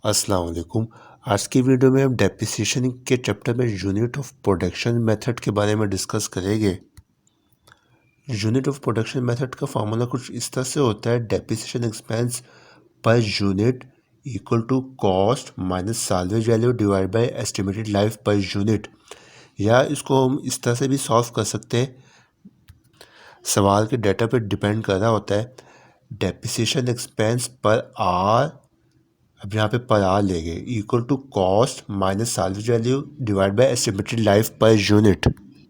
अस्सलाम वालेकुम। आज की वीडियो में हम डेप्रिसिएशन के चैप्टर में यूनिट ऑफ प्रोडक्शन मेथड के बारे में डिस्कस करेंगे। यूनिट ऑफ प्रोडक्शन मेथड का फार्मूला कुछ इस तरह से होता है, depreciation expense per unit equal to cost minus salvage value divide by estimated life per unit. या इसको हम इस तरह से भी सॉल्व कर सकते हैं, सवाल के डाटा पर डिपेंड कर रहा होता है। डेप्रिसिएशन एक्सपेंस पर आर, अब यहाँ पे पर आर लेंगे, equal to cost minus salvage value divide by estimated life per unit.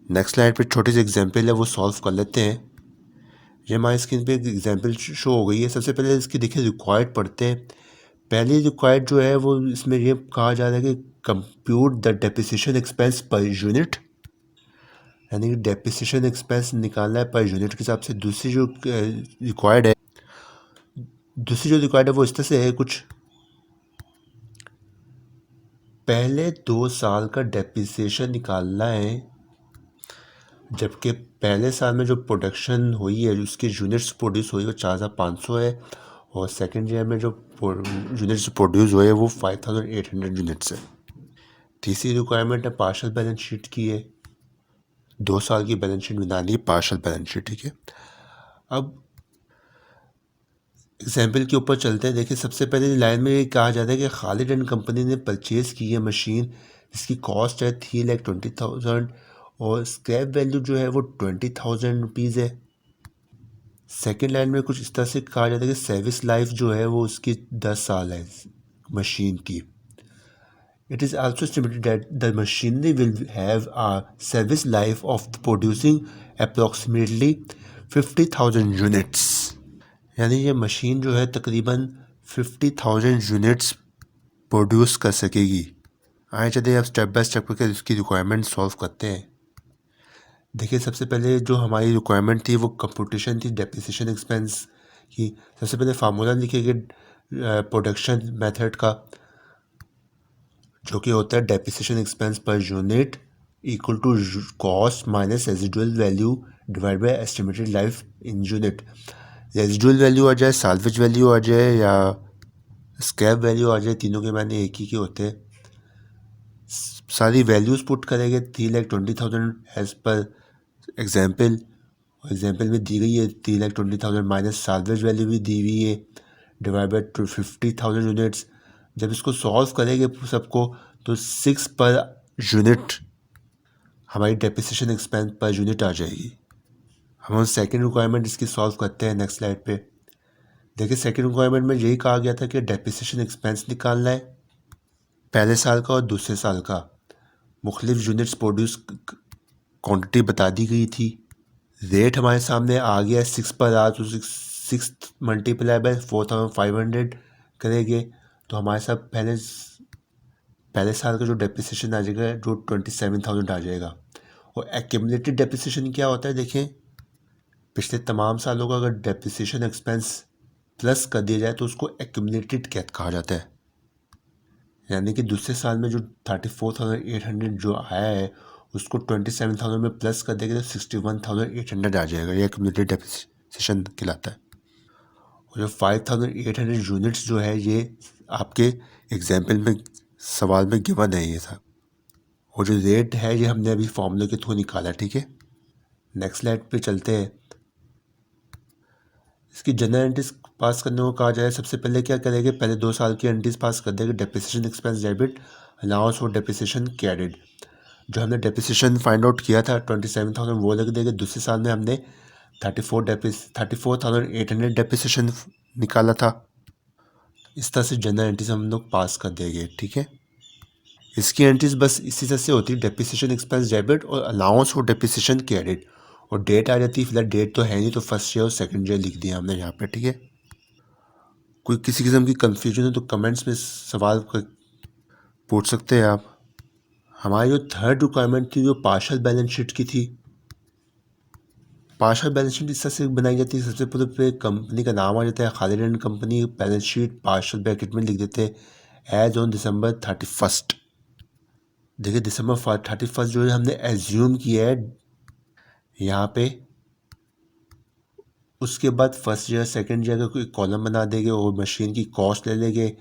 Next slide पे छोटी सी एग्जांपल है, वो सॉल्व कर लेते हैं। ये हमारी स्क्रीन पे एक एग्जांपल शो हो गई है। सबसे पहले इसकी देखिए रिक्वायर्ड पढ़ते हैं। पहली रिक्वायर्ड जो है वो इसमें ये कहा जा रहा है कि compute the depreciation expense per unit, यानी कि डेप्रिसिएशन एक्सपेंस निकालना है पर यूनिट के हिसाब से। दूसरी जो रिक्वायर्ड है वो इस तरह से है कुछ, पहले 2 साल का डेप्रिसिएशन निकालना है, जबकि पहले साल में जो प्रोडक्शन हुई है, उसके यूनिट्स प्रोड्यूस हुई है वो 4500 है, और सेकेंड ईयर में जो यूनिट्स प्रोड्यूस हुए हैं वो 5800 यूनिट्स है। तीसरी रिक्वायरमेंट है पार्शल बैलेंस शीट की है, 2 साल की बैलेंस शीट बनानी है, पार्शल बैलेंस शीट, ठीक है। अब एग्जाम्पल के ऊपर चलते हैं। देखिए सबसे पहले लाइन में ये कहा जाता है कि खालिद एंड कंपनी ने परचेज़ की है मशीन, जिसकी कॉस्ट है 3,20,000 और स्क्रैप वैल्यू जो है वो 20,000 रुपीज़ है। सेकेंड लाइन में कुछ इस तरह से कहा जाता है कि सर्विस लाइफ जो है वो उसकी 10 साल है मशीन की। It is also estimated that the machinery will have a service life of producing approximately 50,000 units, यानी ये मशीन जो है तकरीबन 50,000 यूनिट्स प्रोड्यूस कर सकेगी। आए चलिए अब स्टेप बाय स्टेप करके इसकी रिक्वायरमेंट सॉल्व करते हैं। देखिए सबसे पहले जो हमारी रिक्वायरमेंट थी वो कंप्यूटेशन थी डेप्रिसिएशन एक्सपेंस की। सबसे पहले फार्मूला लिखेंगे प्रोडक्शन मेथड का, जो कि होता है depreciation expense per unit equal to cost minus residual value divide by estimated life in unit. Residual value आ जाए, साल्वेज वैल्यू आ जाए या स्क्रैप वैल्यू आ जाए, तीनों के मायने एक ही के होते हैं। सारी वैल्यूज़ पुट करेंगे 3,20,000 एज पर एग्जाम्पल, एग्जाम्पल में दी गई है 3,20,000 माइनस साल्वेज वैल्यू भी दी हुई है डिवाइड बाय 50,000 यूनिट्स। जब इसको सॉल्व करेंगे सबको तो 6 पर यूनिट हमारी डेप्रिसिएशन एक्सपेंस पर यूनिट आ जाएगी। हम सेकंड रिक्वायरमेंट इसकी सॉल्व करते हैं नेक्स्ट स्लाइड पे। देखिए सेकंड रिक्वायरमेंट में यही कहा गया था कि डेप्रिसिएशन एक्सपेंस निकालना है पहले साल का और दूसरे साल का। मुख्तलिफ यूनिट्स प्रोड्यूस क्वान्टिटी बता दी गई थी। रेट हमारे सामने आ गया 6 पर आ, तो 6 मल्टीप्लाई बाय 4,500 करेंगे तो हमारे साथ पहले साल का जो डेप्रिसिएशन आ जाएगा जो 27,000 आ जाएगा। और एक्यूमुलेटेड डेप्रिसिएशन क्या होता है, देखें पिछले तमाम सालों का अगर डेप्रिसिएशन एक्सपेंस प्लस कर दिया जाए तो उसको एक्यूमुलेटेड कहा जाता है। यानी कि दूसरे साल में जो 34,800 जो आया है उसको 27,000 में प्लस कर देंगे तो 61,800 आ जाएगा। ये एक्यूमुलेटेड डेप्रिसिएशन कहलाता है। और जो 5,800 यूनिट्स जो है ये आपके एग्जाम्पल में सवाल में गिवन है ये था। और जो रेट है ये हमने अभी फॉर्मूले के थ्रू निकाला, ठीक है। नेक्स्ट स्लाइड पे चलते हैं। इसकी जनरल एंट्रीज पास करने को कहा जाए, सबसे पहले क्या करेंगे, पहले 2 साल की एंट्रीज पास कर देंगे। Depreciation expense debit, allowance for depreciation credit. जो हमने डेप्रिसिएशन फाइंड आउट किया था 27,000 वो लिख देंगे। दूसरे साल में हमने 34,800 डेप्रिसिएशन निकाला था। इस तरह से जनरल एंट्रीज हम लोग पास कर देंगे, ठीक है। इसकी एंट्रीज बस इसी तरह से होती है, डेप्रिसिएशन एक्सपेंस डेबिट और अलाउंस फॉर डेप्रिसिएशन क्रेडिट। और डेट आ जाती है, फिलहाल डेट तो है नहीं तो फर्स्ट ईयर और सेकंड ईयर लिख दिया हमने यहाँ पे, ठीक है। कोई किसी किस्म की कन्फ्यूजन है तो कमेंट्स में सवाल पूछ सकते हैं आप। हमारी जो थर्ड रिक्वायरमेंट थी जो पार्शल बैलेंस शीट की थी। पार्शल बैलेंस शीट इस तरह से बनाई जाती है, सबसे पहले पे कंपनी का नाम आ जाता है, Khalid and company, balance sheet partial bracket में लिख देते हैं एज ऑन December 31st। देखिए December 31st जो है हमने एज्यूम किया है यहाँ पे। उसके बाद फर्स्ट ईयर सेकंड ईयर का कोई कॉलम बना देंगे और मशीन की कॉस्ट ले लेंगे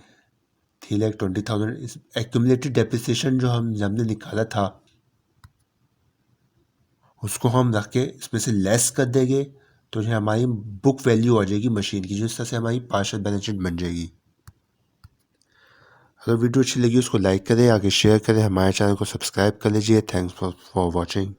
3,20,000 एक्यूमुलेटेड डेप्रिसिएशन जो हमने निकाला था उसको हम रख के इसमें से लेस कर देंगे तो ये हमारी बुक वैल्यू आ जाएगी मशीन की, जो इस तरह से हमारी पार्शियल बैलेंस शीट बन जाएगी। अगर वीडियो अच्छी लगी उसको लाइक करें, आगे शेयर करें, हमारे चैनल को सब्सक्राइब कर लीजिए। Thanks for watching.